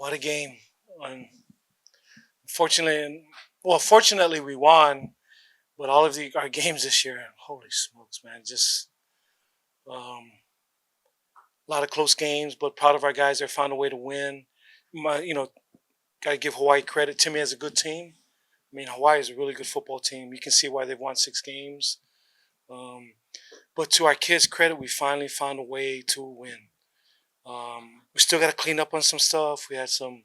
What a game! Fortunately we won, but all of our games this year, holy smokes, man! Just um, a lot of close games, but proud of our guys. They found a way to win. Got to give Hawaii credit. Timmy has a good team. I mean, Hawaii is a really good football team. You can see why they've won 6 games. Um, but to our kids' credit, we finally found a way to win. We still got to clean up on some stuff. We had some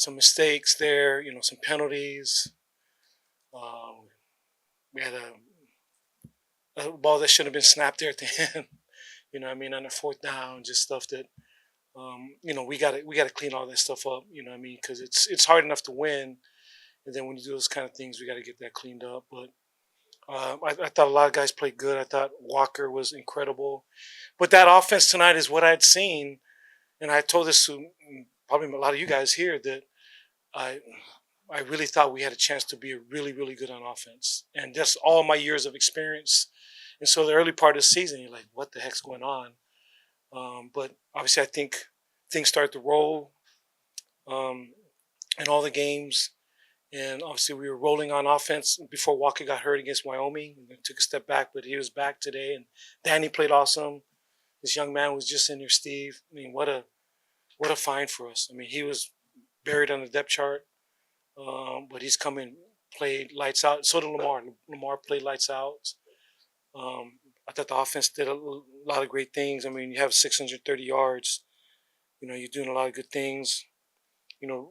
mistakes there. Some penalties. We had a ball that should have been snapped there at the end. What I mean, on the fourth down, just stuff that we got to clean all that stuff up. What I mean, because it's hard enough to win, and then when you do those kind of things, we got to get that cleaned up. But I thought a lot of guys played good. I thought Walker was incredible. But that offense tonight is what I'd seen, and I told this to probably a lot of you guys here that I I really thought we had a chance to be really, really good on offense. And that's all my years of experience. And so the early part of the season, you're like, what the heck's going on? But obviously, I think things start to roll um, in all the games. And obviously, we were rolling on offense before Walker got hurt against Wyoming. We took a step back, but he was back today. And Danny played awesome. This young man was just in there, Steve. I mean, what a find for us. I mean, he was buried on the depth chart, but he's come in, played lights out. So did Lamar. Lamar played lights out. I thought the offense did a lot of great things. I mean, you have 630 yards. You're doing a lot of good things.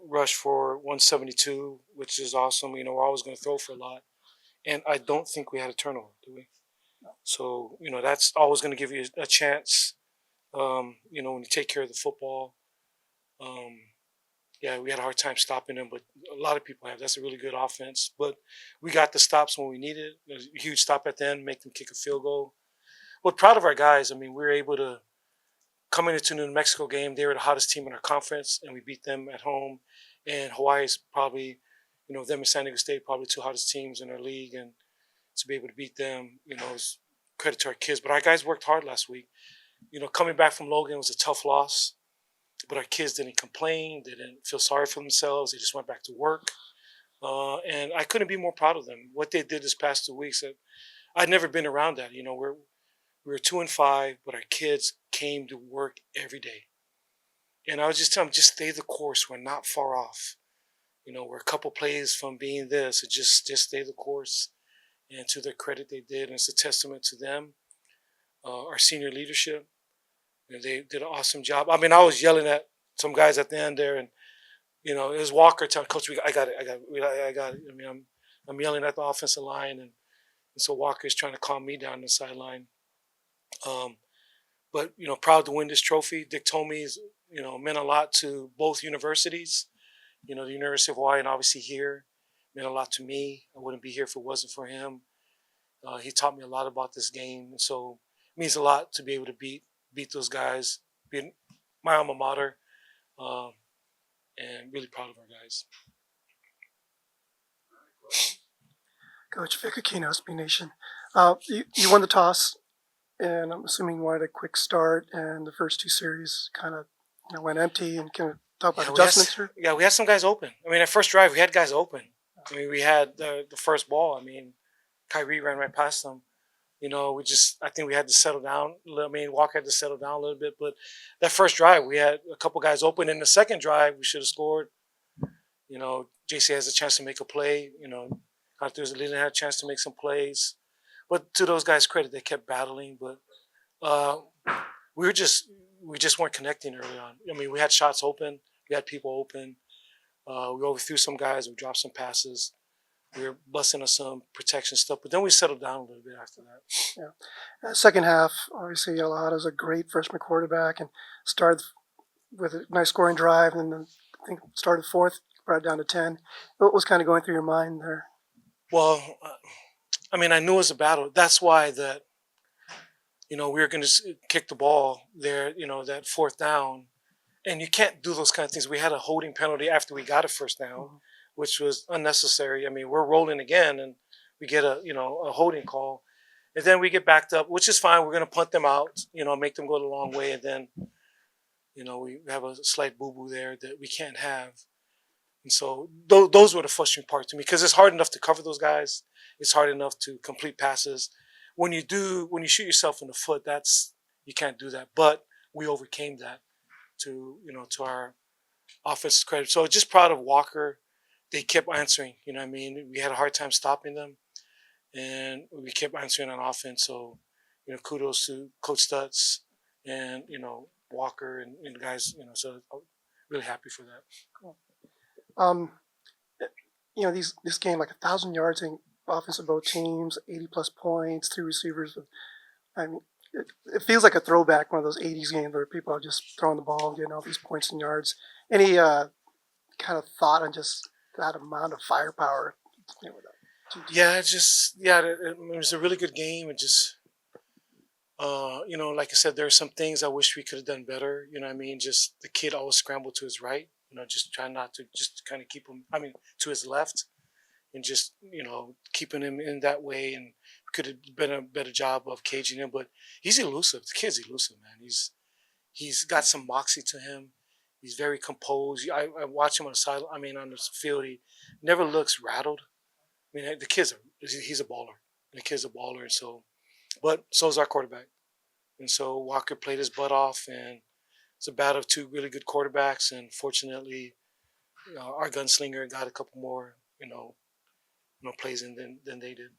Rush for 172, which is awesome. We're always going to throw for a lot. And I don't think we had a turnover, do we? So, that's always going to give you a chance, when you take care of the football. Yeah, we had a hard time stopping them, but a lot of people have. That's a really good offense. But we got the stops when we needed. There's a huge stop at the end, make them kick a field goal. But proud of our guys. I mean, we were able to coming into the New Mexico game, they were the hottest team in our conference, and we beat them at home. And Hawaii is probably, them and San Diego State, probably two hottest teams in our league. And to be able to beat them, is credit to our kids. But our guys worked hard last week. Coming back from Logan was a tough loss, but our kids didn't complain. They didn't feel sorry for themselves. They just went back to work. And I couldn't be more proud of them. What they did this past 2 weeks, I'd never been around that. We were 2-5, but our kids came to work every day. And I was just telling them, just stay the course. We're not far off. We're a couple plays from being this. So just stay the course. And to their credit, they did. And it's a testament to them, our senior leadership. They did an awesome job. I mean, I was yelling at some guys at the end there, and it was Walker telling Coach, I got it. I mean, I'm yelling at the offensive line, and so Walker's trying to calm me down the sideline. But proud to win this trophy. Dick Tomey's meant a lot to both universities. The University of Hawaii and obviously here meant a lot to me. I wouldn't be here if it wasn't for him. He taught me a lot about this game, and so it means a lot to be able to beat those guys, being my alma mater, and really proud of our guys. Coach Vic Aquino, SB Nation. You won the toss, and I'm assuming you wanted a quick start, and the first two series kind of went empty. And can we talk about adjustments? We had some guys open. I mean, that first drive, we had guys open. I mean, we had the first ball. I mean, Kyrie ran right past them. I think we had to settle down. I mean, Walker had to settle down a little bit. But that first drive, we had a couple guys open. In the second drive, we should have scored. JC has a chance to make a play. Arthur's didn't have a chance to make some plays. But to those guys' credit, they kept battling. But we just weren't connecting early on. I mean, we had shots open. We had people open. We overthrew some guys. We dropped some passes. We were busting on some protection stuff, but then we settled down a little bit after that. Yeah. Second half, obviously, Alada's a great freshman quarterback and started with a nice scoring drive, and then I think started fourth, brought it down to 10. What was kind of going through your mind there? Well, I mean, I knew it was a battle. That's why we were going to kick the ball there, that fourth down. And you can't do those kind of things. We had a holding penalty after we got a first down, which was unnecessary. I mean, we're rolling again, and we get a holding call. And then we get backed up, which is fine. We're going to punt them out, make them go the long way. And then, We have a slight boo-boo there that we can't have. And so those were the frustrating part to me because it's hard enough to cover those guys. It's hard enough to complete passes. When you shoot yourself in the foot, you can't do that. But we overcame that to our offense's credit. So just proud of Walker. They kept answering. We had a hard time stopping them, and we kept answering on offense. So kudos to Coach Stutz and Walker and guys. So I'm really happy for that. Cool. This game, like 1,000 yards in offense of both teams, 80+ points, 3 receivers. I mean, it feels like a throwback, one of those 80s games where people are just throwing the ball and getting all these points and yards. Any kind of thought on just that amount of firepower? Yeah, it was a really good game. And just, like I said, there are some things I wish we could have done better. Just the kid always scrambled to his right. Just trying not to just kind of keep him. To his left, and just keeping him in that way. And could have been a better job of caging him. But he's elusive. The kid's elusive, man. He's got some moxie to him. He's very composed. I watch him on the side. On the field, he never looks rattled. The he's a baller. The kid's a baller, and but so is our quarterback. And so Walker played his butt off, and it's a battle of two really good quarterbacks. And fortunately, our gunslinger got a couple more, plays in than they did.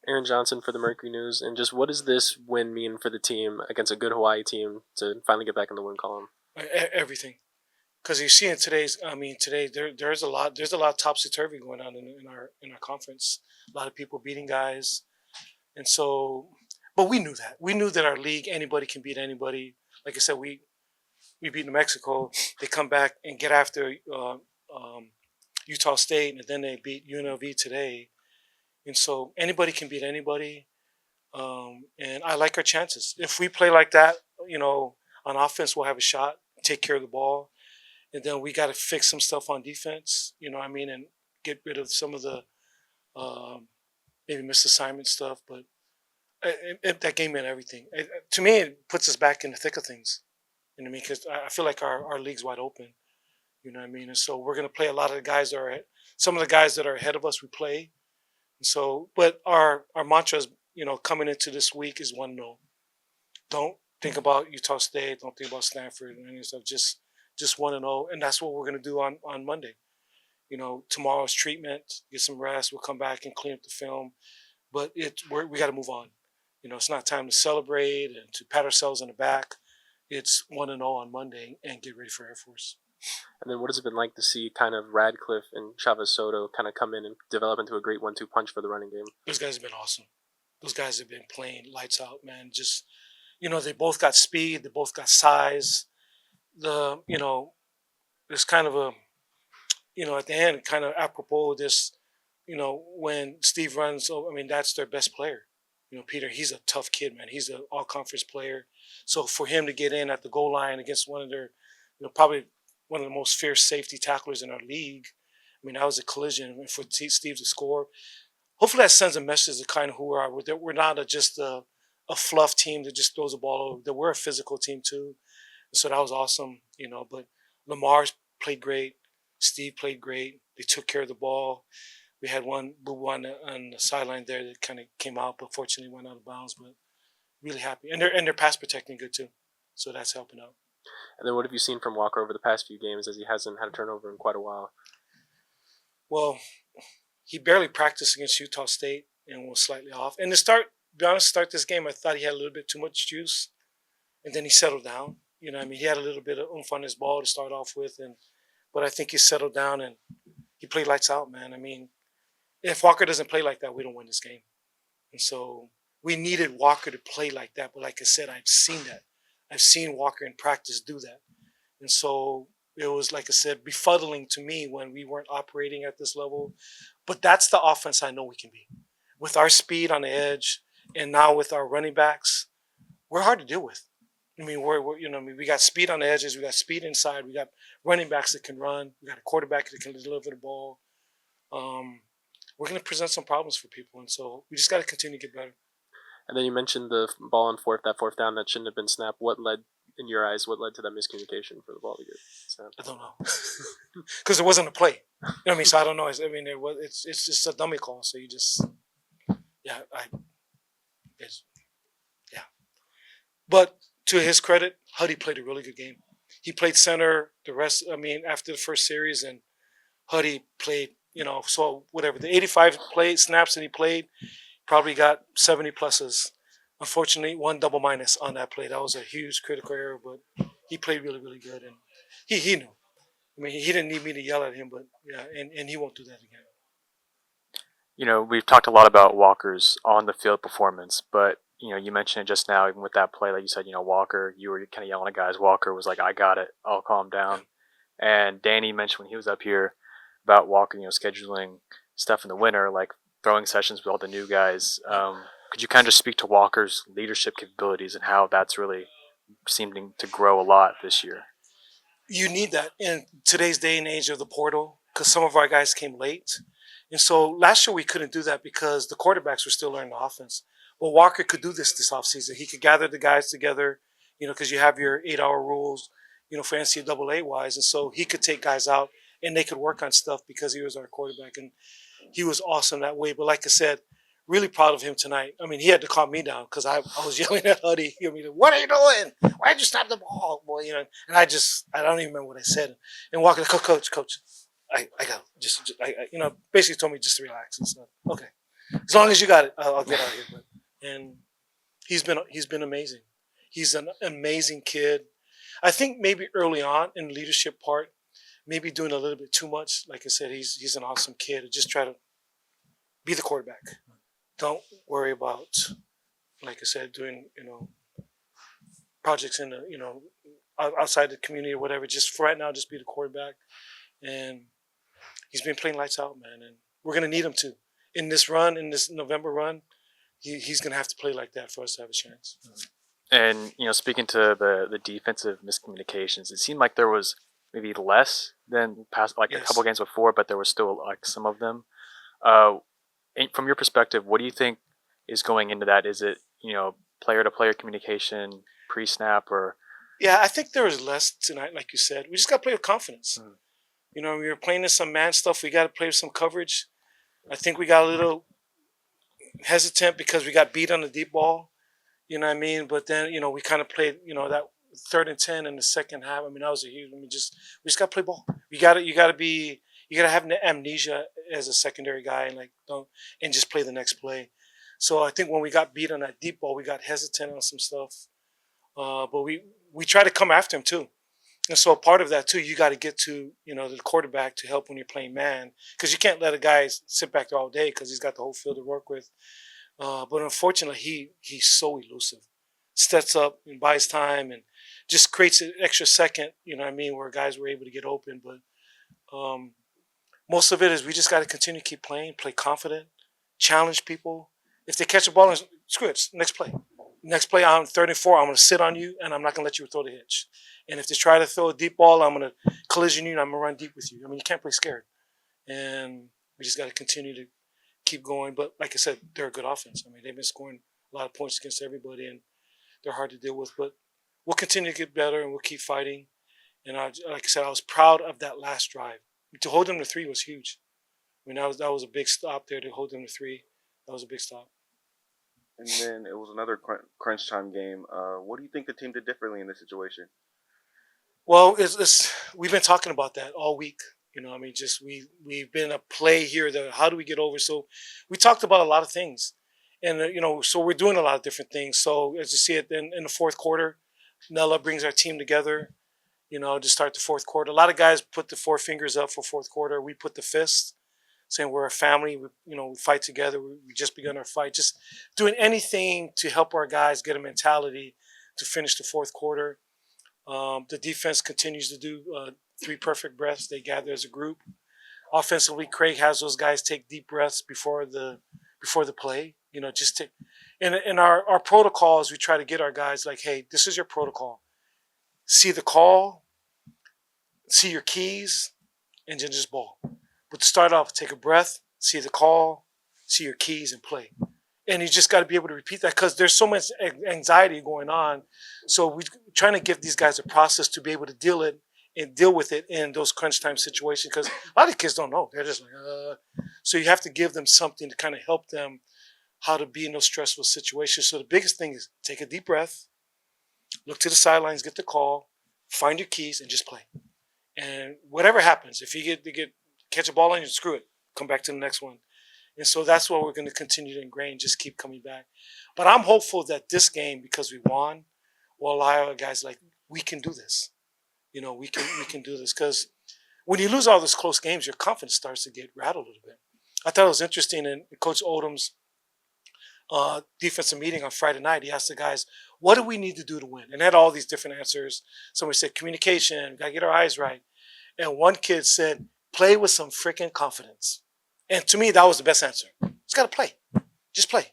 Aaron Johnson for the Mercury News, and just what does this win mean for the team against a good Hawaii team to finally get back in the win column? Everything, because you see in today there's a lot of topsy turvy going on in our conference. A lot of people beating guys, and so, but we knew that our league, anybody can beat anybody. Like I said, we beat New Mexico. They come back and get after Utah State, and then they beat UNLV today. And so anybody can beat anybody. And I like our chances. If we play like that, on offense, we'll have a shot, take care of the ball. And then we got to fix some stuff on defense, and get rid of some of the maybe missed assignment stuff. But that game meant everything. To me, it puts us back in the thick of things. Because I feel like our league's wide open. And so we're going to play a lot of the guys some of the guys that are ahead of us, we play. So, but our mantra is, coming into this week is 1-0. Don't think about Utah State. Don't think about Stanford and any stuff. Just 1-0, and that's what we're going to do on Monday. Tomorrow's treatment, get some rest. We'll come back and clean up the film, but we got to move on. It's not time to celebrate and to pat ourselves on the back. It's 1-0 on Monday and get ready for Air Force. And then what has it been like to see kind of Radcliffe and Chavez-Soto kind of come in and develop into a great 1-2 punch for the running game? Those guys have been awesome. Those guys have been playing lights out, man. Just, they both got speed. They both got size. There's kind of at the end, kind of apropos this, when Steve runs, that's their best player. Peter, he's a tough kid, man. He's an all-conference player. So for him to get in at the goal line against one of their, probably one of the most fierce safety tacklers in our league, that was a collision. And for Steve to score, hopefully that sends a message to kind of who we are. We're not just a fluff team that just throws the ball over. That we're a physical team too. And so that was awesome, But Lamar's played great. Steve played great. They took care of the ball. We had one boo-boo on the sideline there that kind of came out, but fortunately went out of bounds. But really happy, and they're pass protecting good too, so that's helping out. And then what have you seen from Walker over the past few games, as he hasn't had a turnover in quite a while? Well, he barely practiced against Utah State and was slightly off. And to be honest, start this game, I thought he had a little bit too much juice, and then he settled down. He had a little bit of oomph on his ball to start off with, but I think he settled down and he played lights out, man. If Walker doesn't play like that, we don't win this game. And so we needed Walker to play like that. But like I said, I've seen that. I've seen Walker in practice do that. And so it was, like I said, befuddling to me when we weren't operating at this level. But that's the offense I know we can be. With our speed on the edge and now with our running backs, we're hard to deal with. We got speed on the edges. We got speed inside. We got running backs that can run. We got a quarterback that can deliver the ball. We're going to present some problems for people, and so we just got to continue to get better. And then you mentioned the ball on that fourth down that shouldn't have been snapped. What led, in your eyes, what led to that miscommunication for the ball to get snapped? I don't know, because it wasn't a play. You know what I mean? So I don't know. It's just a dummy call. So you just, yeah, it's, yeah. But to his credit, Huddy played a really good game. He played center the rest. I mean, after the first series, and Huddy played. So whatever the 85 snaps that he played, probably got 70 pluses. Unfortunately, one double minus on that play. That was a huge critical error, but he played really, really good, and he knew. I mean, he didn't need me to yell at him, but yeah, and he won't do that again. We've talked a lot about Walker's on the field performance, but you mentioned it just now, even with that play, like you said, Walker, you were kind of yelling at guys. Walker was like, "I got it, I'll calm down." Yeah. And Danny mentioned when he was up here about Walker, scheduling stuff in the winter, like throwing sessions with all the new guys. Could you kind of just speak to Walker's leadership capabilities and how that's really seeming to grow a lot this year? You need that in today's day and age of the portal, because some of our guys came late. And so last year we couldn't do that because the quarterbacks were still learning the offense. Well, Walker could do this offseason. He could gather the guys together, because you have your 8-hour rules, for NCAA wise. And so he could take guys out and they could work on stuff because he was our quarterback. And he was awesome that way. But like I said, really proud of him tonight. I mean, he had to calm me down because I was yelling at Huddy. What are you doing? Why'd you stop the ball? Boy, and I don't even remember what I said. And Walker, coach, I got basically told me just to relax and stuff. Okay, as long as you got it, I'll get out of here. And he's been amazing. He's an amazing kid. I think maybe early on in the leadership part, maybe doing a little bit too much. Like I said, he's an awesome kid. Just try to be the quarterback. Don't worry about, like I said, doing projects in the outside the community or whatever. Just for right now, just be the quarterback. And he's been playing lights out, man. And we're gonna need him to in this November run. He's gonna have to play like that for us to have a chance. And speaking to the defensive miscommunications, it seemed like there was maybe less than past, like a couple games before, but there was still like some of them. From your perspective, what do you think is going into that? Is it player-to-player communication pre-snap or? Yeah, I think there was less tonight, like you said. We just got to play with confidence. We were playing in some man stuff. We got to play with some coverage. I think we got a little hesitant because we got beat on the deep ball. You know what I mean? But then, we kind of played, that 3rd and 10 in the second half. I mean, that was a huge. We just got to play ball. You got to have amnesia as a secondary guy and just play the next play. So I think when we got beat on that deep ball, we got hesitant on some stuff. But we try to come after him too. And so part of that too, you got to get to, the quarterback to help when you're playing man, because you can't let a guy sit back there all day because he's got the whole field to work with. But unfortunately, he's so elusive. Steps up and buys time and just creates an extra second, where guys were able to get open. But most of it is we just got to continue to keep playing, play confident, challenge people. If they catch a ball, screw it, next play. Next play, on 3rd and 4, I'm going to sit on you, and I'm not going to let you throw the hitch. And if they try to throw a deep ball, I'm going to collision you, and I'm going to run deep with you. I mean, you can't play scared. And we just got to continue to keep going. But like I said, they're a good offense. I mean, they've been scoring a lot of points against everybody, and they're hard to deal with. But we'll continue to get better, and we'll keep fighting. And like I said, I was proud of that last drive. To hold them to 3 was huge. I mean, that was a big stop there to hold them to 3. That was a big stop. And then it was another crunch time game. What do you think the team did differently in this situation? Well, we've been talking about that all week. We've been a play here. How do we get over? So we talked about a lot of things, and so we're doing a lot of different things. So as you see it in the fourth quarter, Nella brings our team together. To start the fourth quarter. A lot of guys put the 4 fingers up for fourth quarter. We put the fist, saying we're a family. We fight together. We just begun our fight. Just doing anything to help our guys get a mentality to finish the fourth quarter. The defense continues to do 3 perfect breaths. They gather as a group. Offensively, Craig has those guys take deep breaths before the play. Just take. In our protocols, we try to get our guys like, hey, this is your protocol. See the call, see your keys, and then just ball. But to start off, take a breath, see the call, see your keys, and play. And you just got to be able to repeat that because there's so much anxiety going on. So we're trying to give these guys a process to be able to deal with it in those crunch time situations because a lot of kids don't know. They're just like, So you have to give them something to kind of help them how to be in those stressful situations. So the biggest thing is take a deep breath, look to the sidelines, get the call, find your keys, and just play. And whatever happens, if you get catch a ball on you, screw it, come back to the next one. And so that's what we're going to continue to ingrain, just keep coming back. But I'm hopeful that this game, because we won, will allow guys like, we can do this. We can do this. Because when you lose all those close games, your confidence starts to get rattled a little bit. I thought it was interesting in Coach Odom's defensive meeting on Friday night. He asked the guys, what do we need to do to win? And had all these different answers. Somebody said communication, got to get our eyes right. And one kid said, play with some freaking confidence. And to me, that was the best answer. Just got to play. Just play.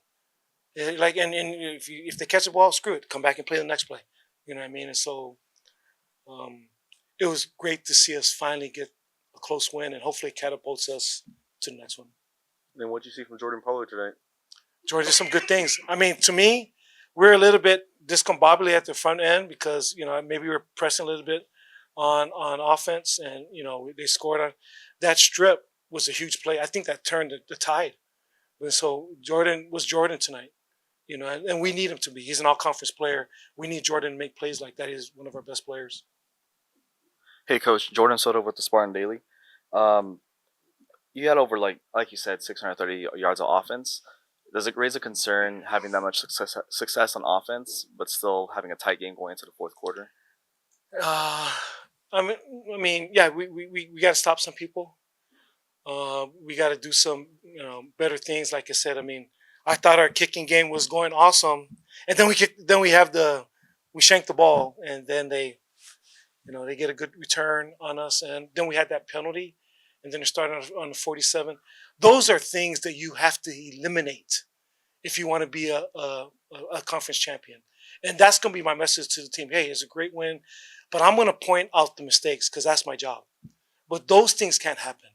And if they catch the ball, screw it. Come back and play the next play. You know what I mean? And so it was great to see us finally get a close win and hopefully catapults us to the next one. Then what did you see from Jordan Pollard tonight? George did some good things. I mean, to me, we're a little bit discombobulated at the front end because, maybe we're pressing a little bit on offense and, they scored on that strip was a huge play. I think that turned the tide. And so Jordan was Jordan tonight, and we need him to be. He's an all-conference player. We need Jordan to make plays like that. He's one of our best players. Hey, Coach, Jordan Soto with the Spartan Daily. You had over, like you said, 630 yards of offense. Does it raise a concern having that much success on offense, but still having a tight game going into the fourth quarter? I mean, yeah, we got to stop some people. We got to do some, better things. Like I said, I mean, I thought our kicking game was going awesome, and then we shanked the ball, and then they get a good return on us, and then we had that penalty, and then it started on the 47. Those are things that you have to eliminate if you want to be a conference champion, and that's going to be my message to the team. Hey, it's a great win, but I'm going to point out the mistakes because that's my job. But those things can't happen.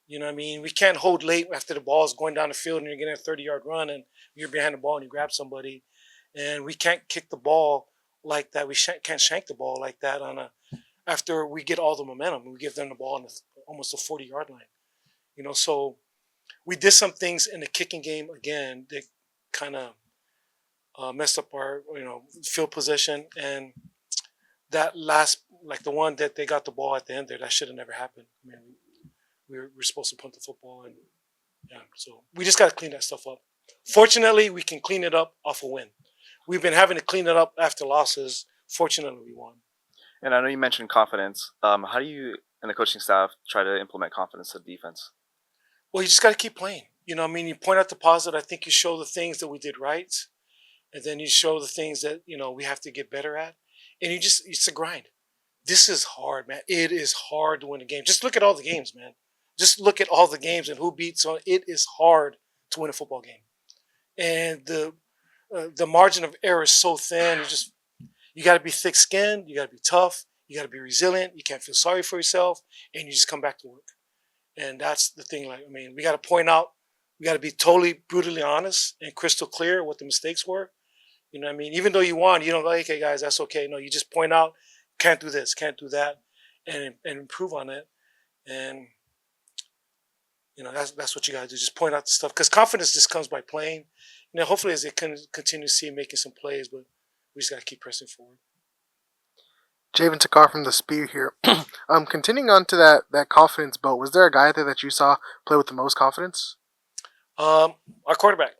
You know what I mean? We can't hold late after the ball is going down the field and you're getting a 30-yard run and you're behind the ball and you grab somebody. And we can't kick the ball like that. We can't shank the ball like that after we get all the momentum. We give them the ball on almost a 40-yard line. So we did some things in the kicking game again that kind of messed up our, field position. And that last, like the one that they got the ball at the end there, that should have never happened. I mean, we're supposed to punt the football, and so we just got to clean that stuff up. Fortunately, we can clean it up off a win. We've been having to clean it up after losses. Fortunately, we won. And I know you mentioned confidence. How do you and the coaching staff try to implement confidence in defense? Well, you just got to keep playing. You point out the positive. I think you show the things that we did right, and then you show the things that we have to get better at, and it's a grind. This is hard, man. It is hard to win a game. Just look at all the games, man. Just look at all the games and who beats on. It is hard to win a football game, and the margin of error is so thin. You got to be thick-skinned. You got to be tough. You got to be resilient. You can't feel sorry for yourself, and you just come back to work. And that's the thing. We got to point out. We got to be totally brutally honest and crystal clear what the mistakes were. You know what I mean? Even though you won, you don't go, okay, guys, that's okay. No, you just point out, can't do this, can't do that, and improve on it. And that's what you got to do. Just point out the stuff because confidence just comes by playing. Hopefully as they can continue to see making some plays, but we just got to keep pressing forward. Javen Takar from the Spear here. Continuing on to that confidence boat, was there a guy there that you saw play with the most confidence? Our quarterback,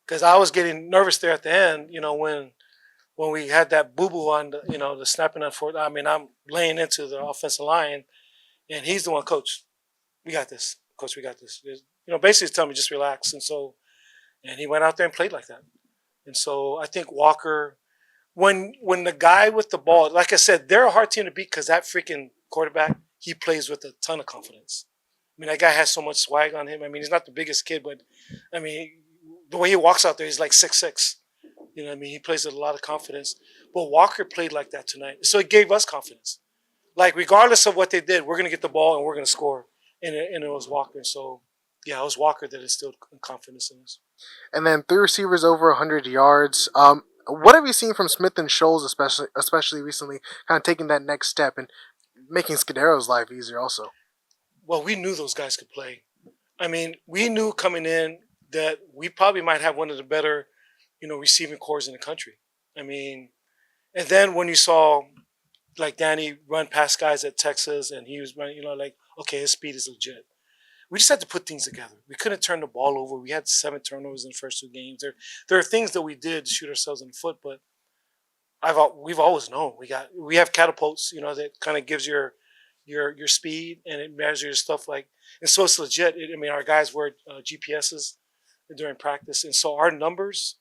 because I was getting nervous there at the end. When we had that boo-boo on the snapping on fourth. I mean, I'm laying into the offensive line, and he's the one, coach. We got this, coach. We got this. Basically telling me just relax, and he went out there and played like that. And so I think Walker, when the guy with the ball, like I said, they're a hard team to beat because that freaking quarterback, he plays with a ton of confidence. I mean, that guy has so much swag on him. I mean, he's not the biggest kid, but I mean, the way he walks out there, he's like 6'6". He plays with a lot of confidence. But Walker played like that tonight. So it gave us confidence. Like, regardless of what they did, we're going to get the ball and we're going to score. And it was Walker. So yeah, it was Walker that instilled confidence in us. And then 3 receivers over 100 yards. What have you seen from Smith and Scholes, especially recently, kind of taking that next step and making Scudero's life easier also? Well, we knew those guys could play. I mean, we knew coming in that we probably might have one of the better, receiving cores in the country. I mean, and then when you saw like Danny run past guys at Texas and he was running, like, okay, his speed is legit. We just had to put things together. We couldn't turn the ball over. We had 7 turnovers in the first 2 games. There are things that we did to shoot ourselves in the foot, but we've always known we have catapults, that kind of gives your speed and it measures stuff like, and so it's legit. I mean, our guys wear GPSs during practice, and so our numbers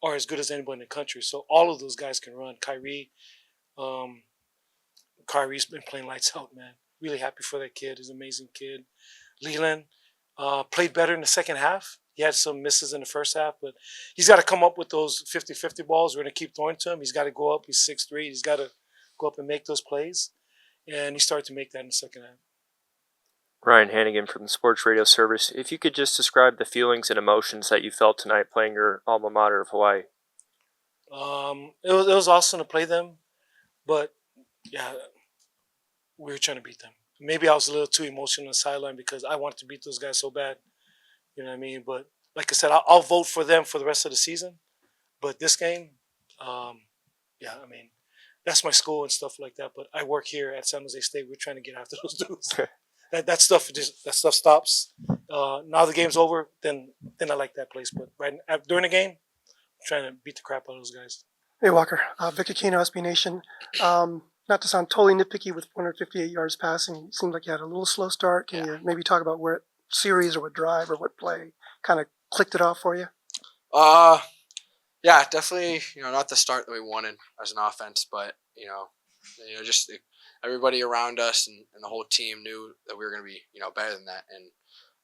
are as good as anybody in the country. So all of those guys can run. Um, Kyrie's been playing lights out, man. Really happy for that kid. He's an amazing kid. Leland played better in the second half. He had some misses in the first half, but he's got to come up with those 50-50 balls. We're going to keep throwing to him. He's got to go up. He's 6'3". He's got to go up and make those plays. And he started to make that in the second half. Ryan Hannigan from the Sports Radio Service. If you could just describe the feelings and emotions that you felt tonight playing your alma mater of Hawaii. It was awesome to play them, but yeah, we were trying to beat them. Maybe I was a little too emotional on the sideline because I wanted to beat those guys so bad. You know what I mean? But like I said, I'll vote for them for the rest of the season. But this game, yeah, I mean, that's my school and stuff like that. But I work here at San Jose State. We're trying to get after those dudes. that stuff stops. Now the game's over, then I like that place. But during the game, I'm trying to beat the crap out of those guys. Hey, Walker. Vic Aquino, SB Nation. Not to sound totally nitpicky with 158 yards passing, it seemed like you had a little slow start. Can you maybe talk about what series or what drive or what play kind of clicked it off for you? Yeah, definitely. Not the start that we wanted as an offense, but just everybody around us and the whole team knew that we were going to be better than that, and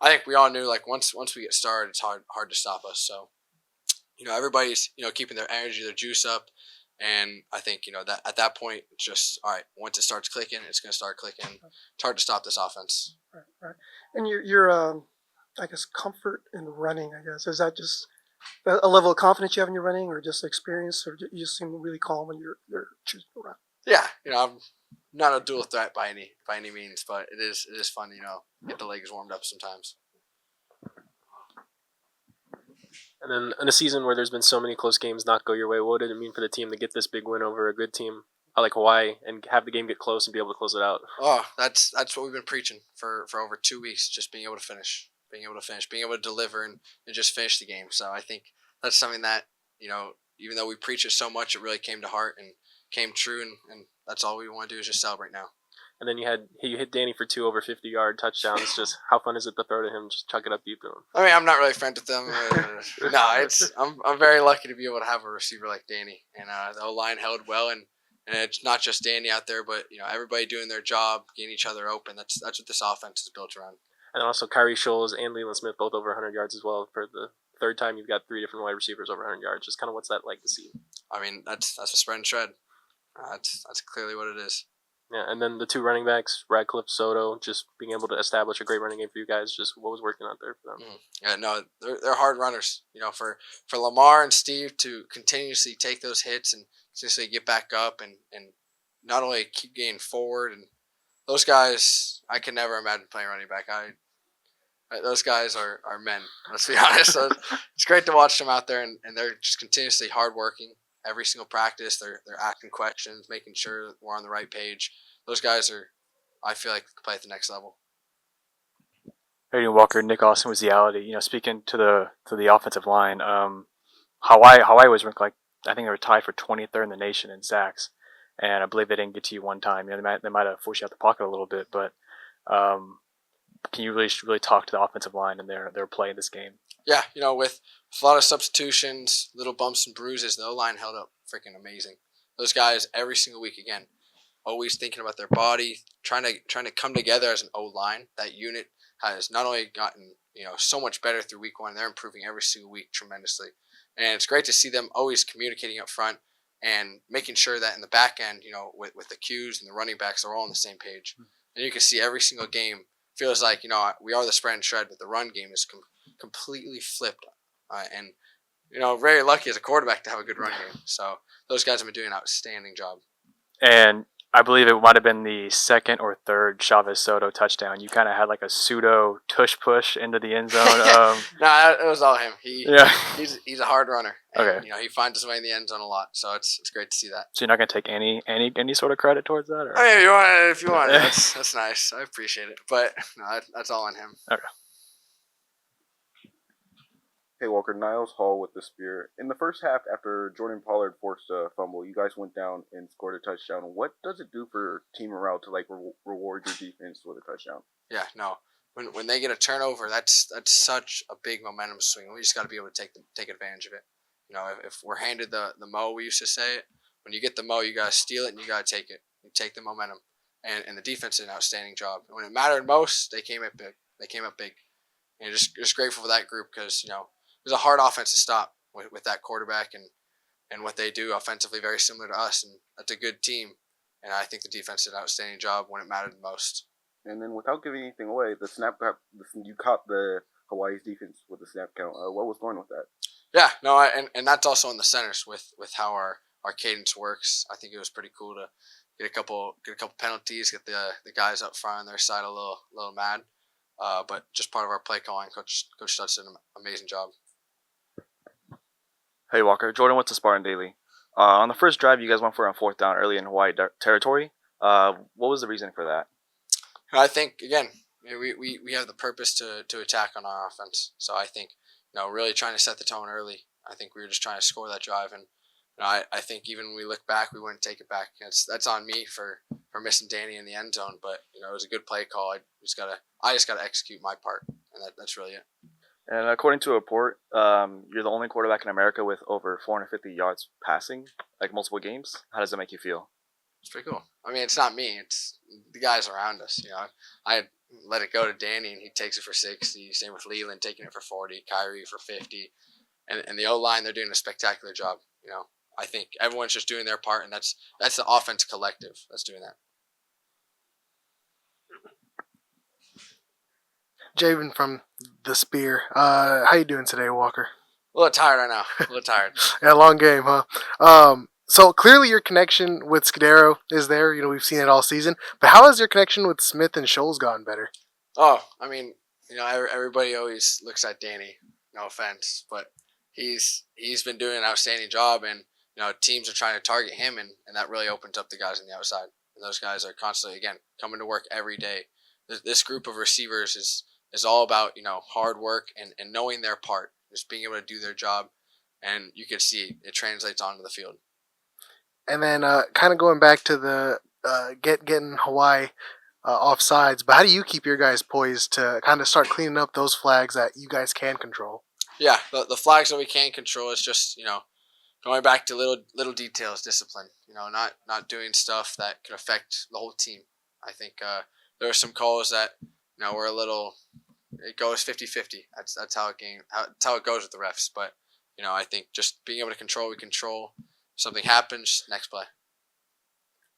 I think we all knew like once we get started, it's hard to stop us. So everybody's keeping their energy, their juice up. And I think, that at that point, it's just, all right, once it starts clicking, it's going to start clicking. It's hard to stop this offense. Right. And your I guess, comfort in running, I guess, is that just a level of confidence you have in your running or just experience, or you just seem really calm when you're choosing to run? Yeah, I'm not a dual threat by any means, but it is fun, get the legs warmed up sometimes. And then in a season where there's been so many close games not go your way, what did it mean for the team to get this big win over a good team like Hawaii and have the game get close and be able to close it out? Oh, that's what we've been preaching for over 2 weeks, just being able to finish, being able to deliver and just finish the game. So I think that's something that, even though we preach it so much, it really came to heart and came true, and that's all we want to do is just celebrate now. And then you hit Danny for 2 over 50-yard touchdowns. Just how fun is it to throw to him? Just chuck it up deep to him. I mean, I'm not really friends with them. No, I'm very lucky to be able to have a receiver like Danny, and the O-line held well, and it's not just Danny out there, but everybody doing their job, getting each other open. That's what this offense is built around. And also Kyrie Scholes and Leland Smith both over 100 yards as well. For the third time, you've got 3 different wide receivers over 100 yards. Just kind of what's that like to see? I mean, that's a spread and shred. That's clearly what it is. Yeah, and then the 2 running backs, Radcliffe, Soto, just being able to establish a great running game for you guys. Just what was working out there for them? Yeah, no, they're hard runners. For Lamar and Steve to continuously take those hits and continuously get back up and not only keep getting forward, and those guys, I could never imagine playing running back. Those guys are men. Let's be honest. So it's great to watch them out there, and they're just continuously hardworking. Every single practice, they're asking questions, making sure we're on the right page. Those guys I feel like, play at the next level. Hey, Walker, Nick Austin was reality. Speaking to the offensive line, Hawaii was ranked I think they were tied for 23rd in the nation in sacks, and I believe they didn't get to you one time. They might have forced you out the pocket a little bit, but can you really talk to the offensive line and their play in this game? Yeah, with a lot of substitutions, little bumps and bruises, the O-line held up freaking amazing. Those guys every single week, again, always thinking about their body, trying to come together as an O-line. That unit has not only gotten so much better through week 1, they're improving every single week tremendously, and it's great to see them always communicating up front and making sure that in the back end, with the Qs and the running backs, they're all on the same page. And you can see every single game feels like we are the spread and shred, but the run game is completely flipped, and very lucky as a quarterback to have a good run game. So those guys have been doing an outstanding job. And I believe it might have been the second or third Chavez-Soto touchdown. You kind of had like a pseudo tush push into the end zone. No, it was all him. Yeah. He's a hard runner. And, Okay. he finds his way in the end zone a lot. So it's great to see that. So you're not going to take any sort of credit towards that? Or? I mean, if you want it, that's nice. I appreciate it. But no, that's all on him. Okay. Hey Walker, Niles Hall with the spear. In the first half, after Jordan Pollard forced a fumble, you guys went down and scored a touchdown. What does it do for team morale to reward your defense with a touchdown? Yeah, no. When they get a turnover, that's such a big momentum swing. We just got to be able to take advantage of it. If we're handed the mo, we used to say it. When you get the mo, you got to steal it and you got to take it. You take the momentum, and the defense did an outstanding job. And when it mattered most, they came up big. And just grateful for that group because it was a hard offense to stop with that quarterback and what they do offensively, very similar to us. And that's a good team. And I think the defense did an outstanding job when it mattered the most. And then without giving anything away, you caught the Hawaii's defense with the snap count. What was going with that? Yeah, no, and that's also in the centers with how our cadence works. I think it was pretty cool to get a couple penalties, get the guys up front on their side a little mad. But just part of our play calling. Coach Stutz did an amazing job. Hey Walker, Jordan went to Spartan Daily. On the first drive, you guys went for a 4th down early in Hawaii territory. What was the reason for that? I think again, we have the purpose to attack on our offense. So I think really trying to set the tone early. I think we were just trying to score that drive, and I think even when we look back, we wouldn't take it back. That's on me for missing Danny in the end zone. But it was a good play call. I just gotta execute my part, and that's really it. And according to a report, you're the only quarterback in America with over 450 yards passing, like multiple games. How does that make you feel? It's pretty cool. I mean, it's not me. It's the guys around us. I let it go to Danny, and he takes it for 60. Same with Leland, taking it for 40. Kyrie for 50. And the O-line, they're doing a spectacular job. I think everyone's just doing their part, and that's the offense collective that's doing that. Javen from the Spear. How you doing today, Walker? A little tired right now. A little tired. Yeah, long game, huh? So clearly your connection with Scudero is there. We've seen it all season. But how has your connection with Smith and Scholes gotten better? Oh, I mean, everybody always looks at Danny. No offense, but he's been doing an outstanding job, and teams are trying to target him, and that really opens up the guys on the outside. And those guys are constantly, again, coming to work every day. This group of receivers is all about hard work and knowing their part, just being able to do their job, and you can see it translates onto the field. And then kind of going back to the getting Hawaii off sides, but how do you keep your guys poised to kind of start cleaning up those flags that you guys can control? Yeah, the flags that we can control is just going back to little details, discipline. Not doing stuff that could affect the whole team. I think there are some calls that were a little. It goes 50-50. That's how it goes with the refs. But I think just being able to control, we control. Something happens, next play.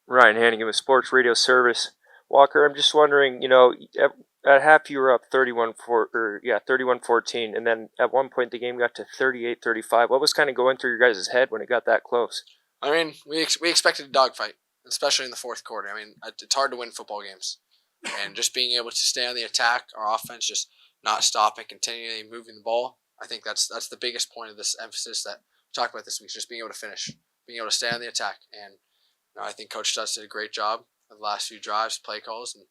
Ryan Hannigan with Sports Radio Service. Walker, I'm just wondering, at half you were up 31-14, and then at one point the game got to 38-35. What was kind of going through your guys' head when it got that close? I mean, we expected a dogfight, especially in the fourth quarter. I mean, it's hard to win football games. And just being able to stay on the attack, our offense just not stopping, continually moving the ball. I think that's the biggest point of this emphasis that we talked about this week, just being able to finish, being able to stay on the attack. And I think Coach Stutz did a great job of the last few drives, play calls, and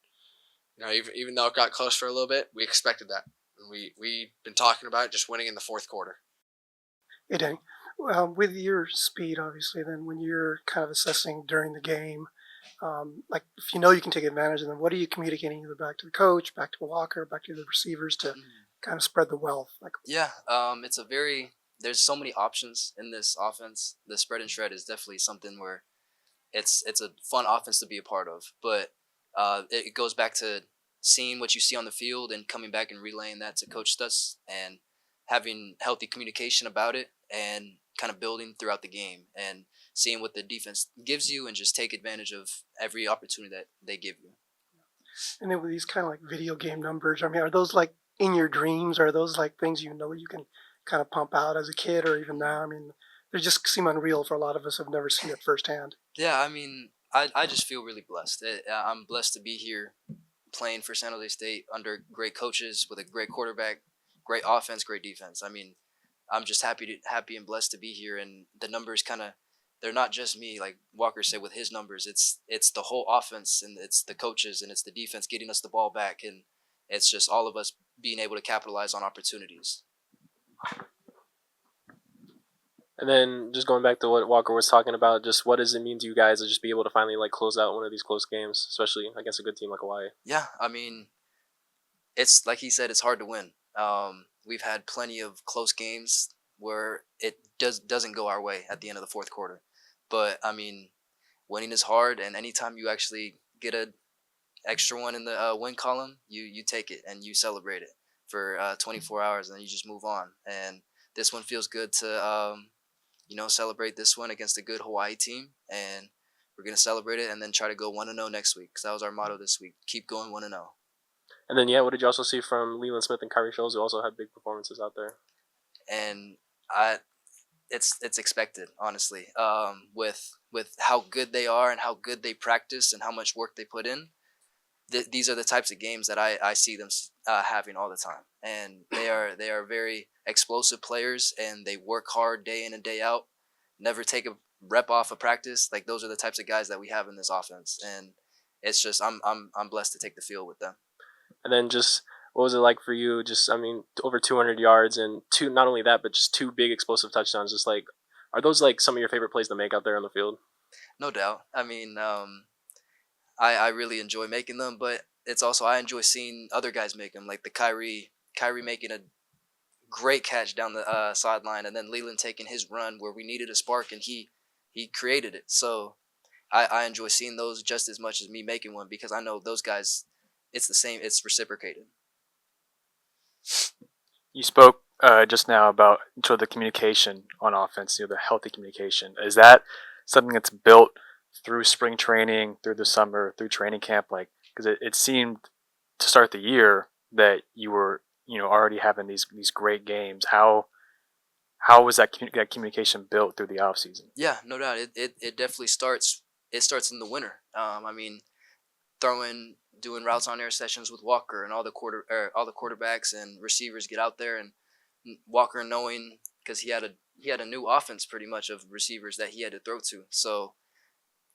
even though it got close for a little bit, we expected that. And we've been talking about it, just winning in the fourth quarter. Hey, Danny. With your speed, obviously, then when you're kind of assessing during the game, like if you can take advantage of them, what are you communicating either back to the coach, back to Walker, back to the receivers to kind of spread the wealth? Yeah, there's so many options in this offense. The spread and shred is definitely something where it's a fun offense to be a part of. But it goes back to seeing what you see on the field and coming back and relaying that to Coach Stutz and having healthy communication about it and kind of building throughout the game and seeing what the defense gives you and just take advantage of every opportunity that they give you. And then with these kind of like video game numbers, I mean, are those like in your dreams? Are those like things you know you can kind of pump out as a kid or even now? I mean, they just seem unreal for a lot of us who've never seen it firsthand. Yeah, I mean, I just feel really blessed. I'm blessed to be here playing for San Jose State under great coaches with a great quarterback, great offense, great defense. I mean, I'm just happy and blessed to be here. And the numbers kind of, they're not just me. Like Walker said with his numbers, it's the whole offense and it's the coaches and it's the defense getting us the ball back, and it's just all of us being able to capitalize on opportunities. And then just going back to what Walker was talking about, just what does it mean to you guys to just be able to finally like close out one of these close games, especially against a good team like Hawaii? Yeah, I mean, it's like he said, it's hard to win. We've had plenty of close games where it doesn't go our way at the end of the fourth quarter. But I mean, winning is hard, and anytime you actually get a extra one in the win column, you take it and you celebrate it for 24 hours, and then you just move on. And this one feels good to celebrate this one against a good Hawaii team, and we're gonna celebrate it and then try to go 1-0 next week because that was our motto this week: keep going 1-0. And then what did you also see from Leland Smith and Kyrie Scholes, who also had big performances out there? And it's expected, honestly. With how good they are and how good they practice and how much work they put in, these are the types of games that I see them having all the time. And they are very explosive players, and they work hard day in and day out. Never take a rep off of practice. Like those are the types of guys that we have in this offense, and it's just I'm blessed to take the field with them. And then just what was it like for you? Just I mean, over 200 yards and not only that, but just two big explosive touchdowns. Just like, are those like some of your favorite plays to make out there on the field? No doubt. I mean, I really enjoy making them, but it's also I enjoy seeing other guys make them, like the Kyrie making a great catch down the sideline, and then Leland taking his run where we needed a spark, and he created it. So I enjoy seeing those just as much as me making one because I know those guys. It's the same. It's reciprocated. You spoke just now about sort of the communication on offense, the healthy communication. Is that something that's built through spring training, through the summer, through training camp? Like, because it seemed to start the year that you were, already having these great games. How was that communication built through the off season? Yeah, no doubt. It definitely starts. It starts in the winter. I mean, doing routes on air sessions with Walker and all the quarterbacks and receivers get out there, and Walker knowing because he had a new offense pretty much of receivers that he had to throw to. So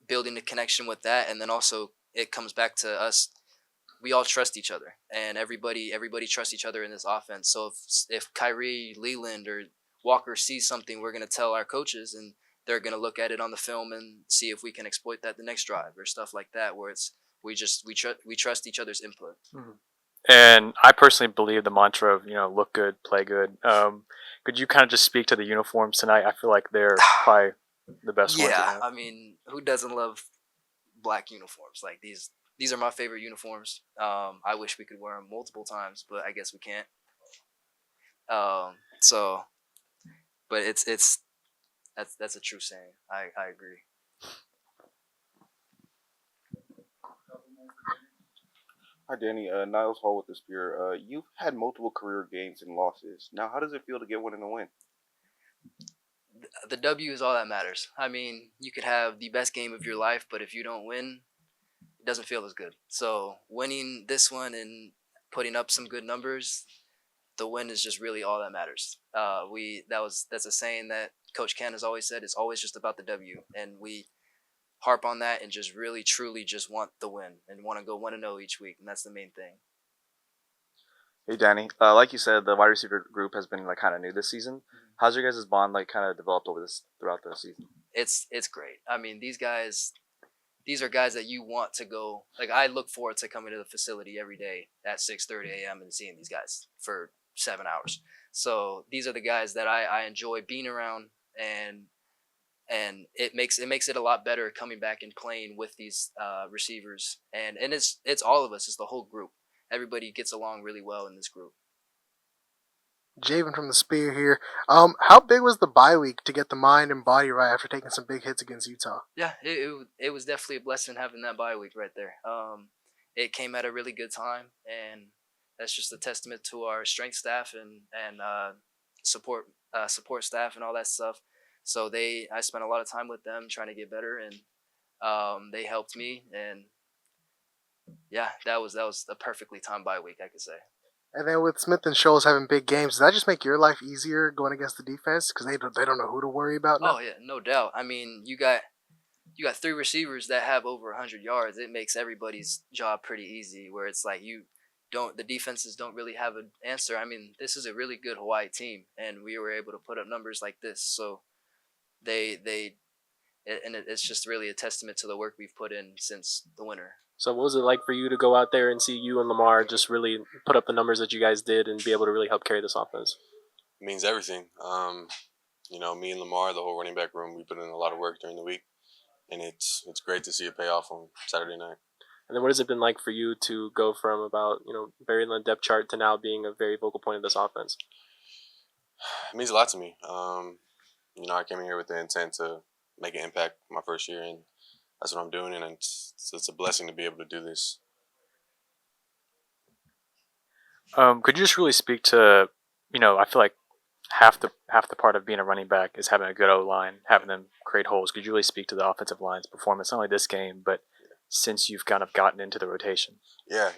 building the connection with that, and then also it comes back to us. We all trust each other, and everybody trusts each other in this offense. So if Kyrie, Leland, or Walker sees something, we're gonna tell our coaches, and they're gonna look at it on the film and see if we can exploit that the next drive or stuff like that. Where it's we trust each other's input. Mm-hmm. And I personally believe the mantra of look good, play good. Could you kind of just speak to the uniforms tonight? I feel like they're probably the best ones. Yeah, I mean, who doesn't love black uniforms? Like these are my favorite uniforms. I wish we could wear them multiple times, but I guess we can't. But that's a true saying. I agree. Hi, Danny. Niles Hall with the Spear. You've had multiple career games and losses. Now, how does it feel to get one in a win? The W is all that matters. I mean, you could have the best game of your life, but if you don't win, it doesn't feel as good. So winning this one and putting up some good numbers, the win is just really all that matters. That's a saying that Coach Ken has always said. It's always just about the W, and we harp on that and just really truly just want the win and want to go 1-0 each week, and that's the main thing. Hey, Danny. Like you said, the wide receiver group has been kind of new this season. Mm-hmm. How's your guys' bond kind of developed throughout the season? It's great. I mean, these are guys that you want to go. Like, I look forward to coming to the facility every day at 6:30 a.m. and seeing these guys for 7 hours. So these are the guys that I enjoy being around, and it makes it a lot better coming back and playing with these receivers, and it's all of us. It's the whole group. Everybody gets along really well in this group. Javen from the Spear here. How big was the bye week to get the mind and body right after taking some big hits against Utah? Yeah, it was definitely a blessing having that bye week right there. it came at a really good time, and that's just a testament to our strength staff and support support staff and all that stuff. So I spent a lot of time with them trying to get better, and they helped me, and yeah, that was a perfectly timed bye week, I could say. And then with Smith and Scholes having big games, does that just make your life easier going against the defense because they don't know who to worry about now? Oh yeah, no doubt. I mean, you got three receivers that have over 100 yards. It makes everybody's job pretty easy. Where it's like the defenses don't really have an answer. I mean, this is a really good Hawaii team, and we were able to put up numbers like this. So it's just really a testament to the work we've put in since the winter. So what was it like for you to go out there and see you and Lamar just really put up the numbers that you guys did and be able to really help carry this offense? It means everything. Me and Lamar, the whole running back room, we put in a lot of work during the week, and it's great to see it pay off on Saturday night. And then what has it been like for you to go from about, very low depth chart to now being a very vocal point of this offense? It means a lot to me. I came in here with the intent to make an impact my first year, and that's what I'm doing, and it's a blessing to be able to do this. Could you just really speak to, I feel like half the part of being a running back is having a good O line, having them create holes. Could you really speak to the offensive line's performance, not only this game, but since you've kind of gotten into the rotation? Yeah,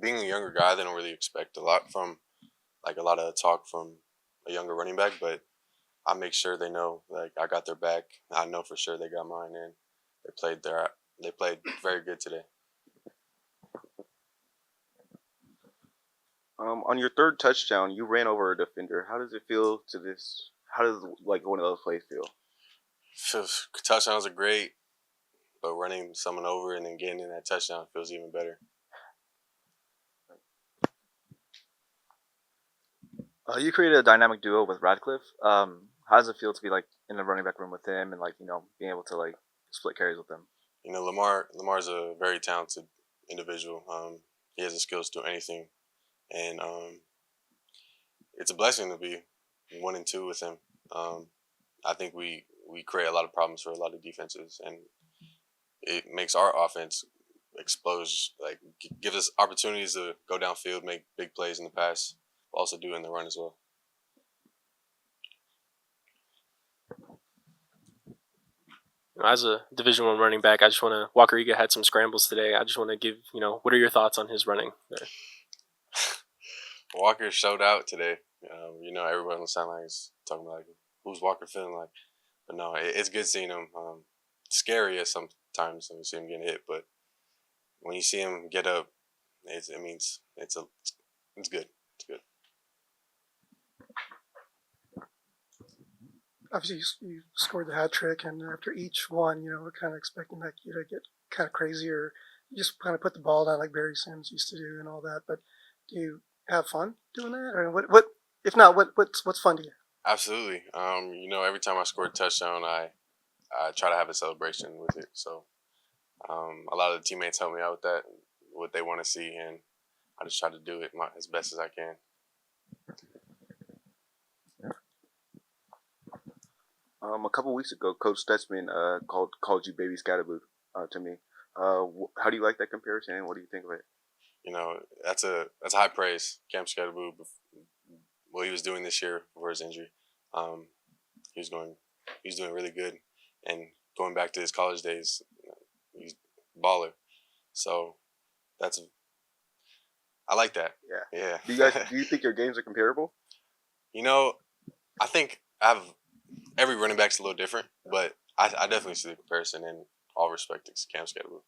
being a younger guy, they don't really expect a lot from, a lot of talk from a younger running back, but I make sure they know, I got their back. I know for sure they got mine, and they played very good today. On your third touchdown, you ran over a defender. How does it feel to this? How does one of those plays feel? Touchdowns are great, but running someone over and then getting in that touchdown feels even better. You created a dynamic duo with Radcliffe. How does it feel to be in the running back room with him and being able to split carries with him? Lamar's a very talented individual. He has the skills to do anything, and it's a blessing to be 1 and 2 with him. I think we create a lot of problems for a lot of defenses, and it makes our offense explode. Gives us opportunities to go downfield, make big plays in the pass, but also do it in the run as well. As a Division I running back, I just want to. Walker Eget had some scrambles today. I just want to give, what are your thoughts on his running there? Walker showed out today. Everyone on the sideline is talking about who's Walker feeling like, but no, it's good seeing him. Scary as sometimes when you see him getting hit, but when you see him get up, it means it's good. It's good. Obviously, you scored the hat trick, and after each one, we're kind of expecting you to get kind of crazy, or you just kind of put the ball down like Barry Sims used to do and all that. But do you have fun doing that, or what? If not, what's fun to you? Absolutely. Every time I score a touchdown, I try to have a celebration with it. So a lot of the teammates help me out with that, what they want to see, and I just try to do it as best as I can. A couple weeks ago, Coach Stutzman called you Baby Scudero to me. How do you like that comparison, and what do you think of it? That's high praise. Cam Scudero, what he was doing this year before his injury, he was doing really good, and going back to his college days, he's a baller. So I like that. Yeah. Yeah. Do you think your games are comparable? I think every running back's a little different, but I definitely see the comparison in all respect to Cam Scudero.